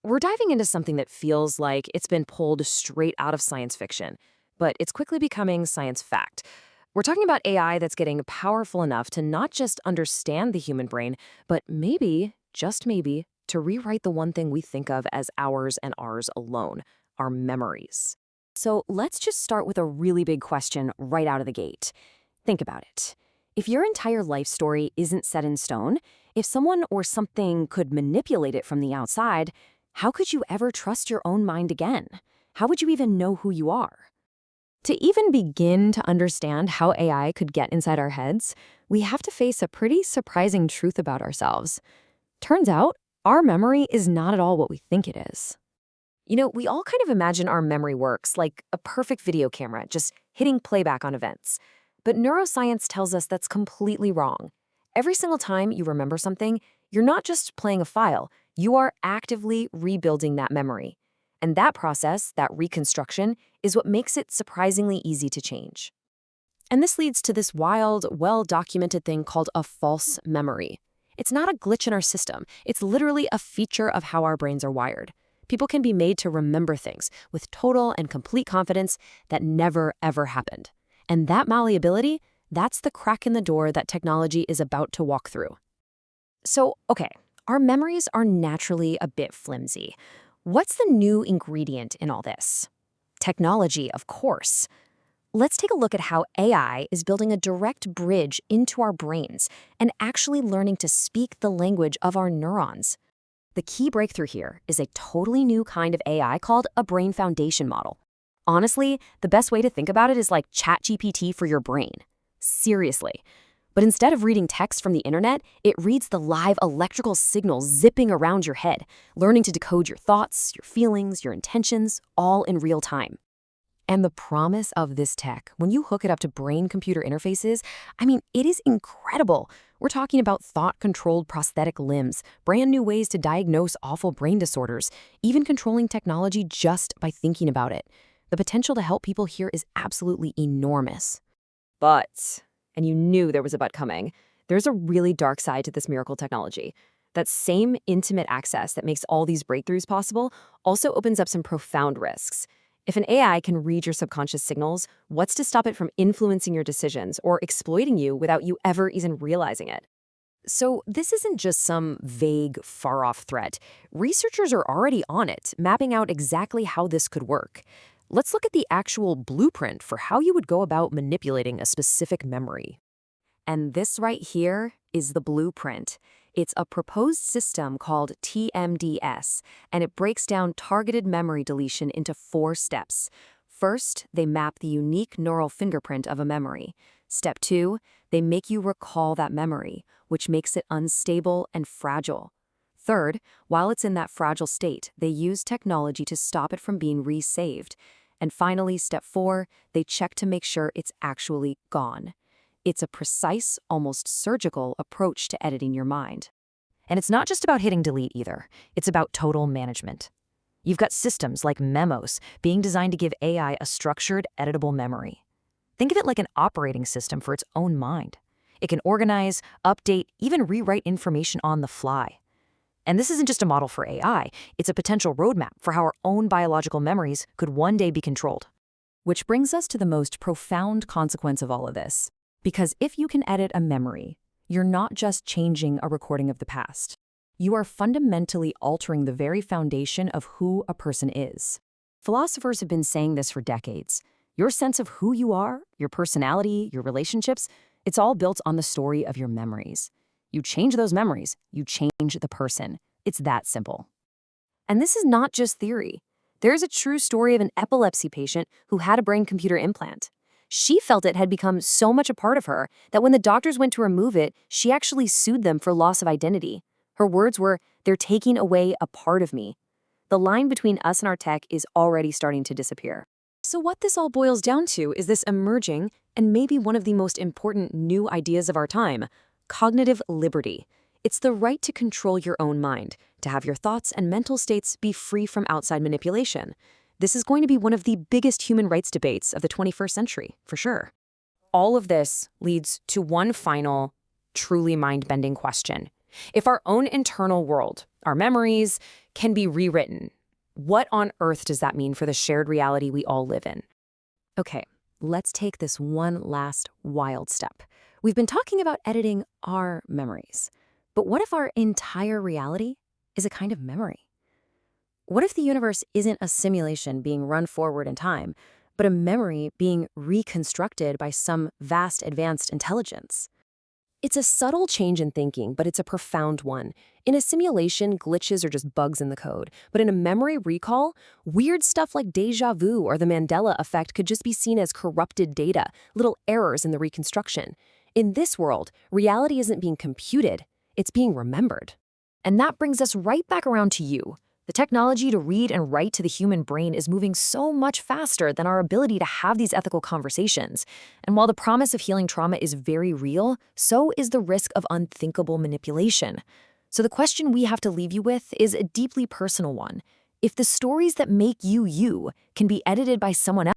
We're diving into something that feels like it's been pulled straight out of science fiction, but it's quickly becoming science fact. We're talking about AI that's getting powerful enough to not just understand the human brain, but maybe, just maybe, to rewrite the one thing we think of as ours and ours alone, our memories. So let's just start with a really big question right out of the gate. Think about it. If your entire life story isn't set in stone, if someone or something could manipulate it from the outside, how could you ever trust your own mind again? How would you even know who you are? To even begin to understand how AI could get inside our heads, we have to face a pretty surprising truth about ourselves. Turns out, our memory is not at all what we think it is. We all kind of imagine our memory works like a perfect video camera, just hitting playback on events. But neuroscience tells us that's completely wrong. Every single time you remember something, you're not just playing a file, you are actively rebuilding that memory. And that process, that reconstruction, is what makes it surprisingly easy to change. And this leads to this wild, well-documented thing called a false memory. It's not a glitch in our system. It's literally a feature of how our brains are wired. People can be made to remember things with total and complete confidence that never, ever happened. And that malleability, that's the crack in the door that technology is about to walk through. So, okay, our memories are naturally a bit flimsy. What's the new ingredient in all this? Technology, of course. Let's take a look at how AI is building a direct bridge into our brains and actually learning to speak the language of our neurons. The key breakthrough here is a totally new kind of AI called a brain foundation model. Honestly, the best way to think about it is like ChatGPT for your brain. Seriously. But instead of reading text from the internet, it reads the live electrical signals zipping around your head, learning to decode your thoughts, your feelings, your intentions, all in real time. And the promise of this tech, when you hook it up to brain-computer interfaces, it is incredible. We're talking about thought-controlled prosthetic limbs, brand new ways to diagnose awful brain disorders, even controlling technology just by thinking about it. The potential to help people here is absolutely enormous. But, and you knew there was a but coming, there's a really dark side to this miracle technology. That same intimate access that makes all these breakthroughs possible also opens up some profound risks. If an AI can read your subconscious signals, what's to stop it from influencing your decisions or exploiting you without you ever even realizing it? So this isn't just some vague, far-off threat. Researchers are already on it, mapping out exactly how this could work. Let's look at the actual blueprint for how you would go about manipulating a specific memory. And this right here is the blueprint. It's a proposed system called TMDS, and it breaks down targeted memory deletion into 4 steps. First, they map the unique neural fingerprint of a memory. Step 2, they make you recall that memory, which makes it unstable and fragile. Third, while it's in that fragile state, they use technology to stop it from being resaved. And finally, step 4, they check to make sure it's actually gone. It's a precise, almost surgical approach to editing your mind. And it's not just about hitting delete either. It's about total management. You've got systems like Memos being designed to give AI a structured, editable memory. Think of it like an operating system for its own mind. It can organize, update, even rewrite information on the fly. And this isn't just a model for AI, it's a potential roadmap for how our own biological memories could one day be controlled. Which brings us to the most profound consequence of all of this. Because if you can edit a memory, you're not just changing a recording of the past. You are fundamentally altering the very foundation of who a person is. Philosophers have been saying this for decades. Your sense of who you are, your personality, your relationships, it's all built on the story of your memories. You change those memories, you change the person. It's that simple. And this is not just theory. There's a true story of an epilepsy patient who had a brain-computer implant. She felt it had become so much a part of her that when the doctors went to remove it, she actually sued them for loss of identity. Her words were, "They're taking away a part of me." The line between us and our tech is already starting to disappear. So what this all boils down to is this emerging, and maybe one of the most important new ideas of our time, cognitive liberty. It's the right to control your own mind, to have your thoughts and mental states be free from outside manipulation. This is going to be one of the biggest human rights debates of the 21st century, for sure. All of this leads to one final, truly mind-bending question. If our own internal world, our memories, can be rewritten. What on earth does that mean for the shared reality we all live in? Okay, let's take this one last wild step. We've been talking about editing our memories. But what if our entire reality is a kind of memory? What if the universe isn't a simulation being run forward in time, but a memory being reconstructed by some vast advanced intelligence? It's a subtle change in thinking, but it's a profound one. In a simulation, glitches are just bugs in the code. But in a memory recall, weird stuff like déjà vu or the Mandela effect could just be seen as corrupted data, little errors in the reconstruction. In this world, reality isn't being computed, it's being remembered. And that brings us right back around to you. The technology to read and write to the human brain is moving so much faster than our ability to have these ethical conversations. And while the promise of healing trauma is very real, so is the risk of unthinkable manipulation. So the question we have to leave you with is a deeply personal one. If the stories that make you you can be edited by someone else,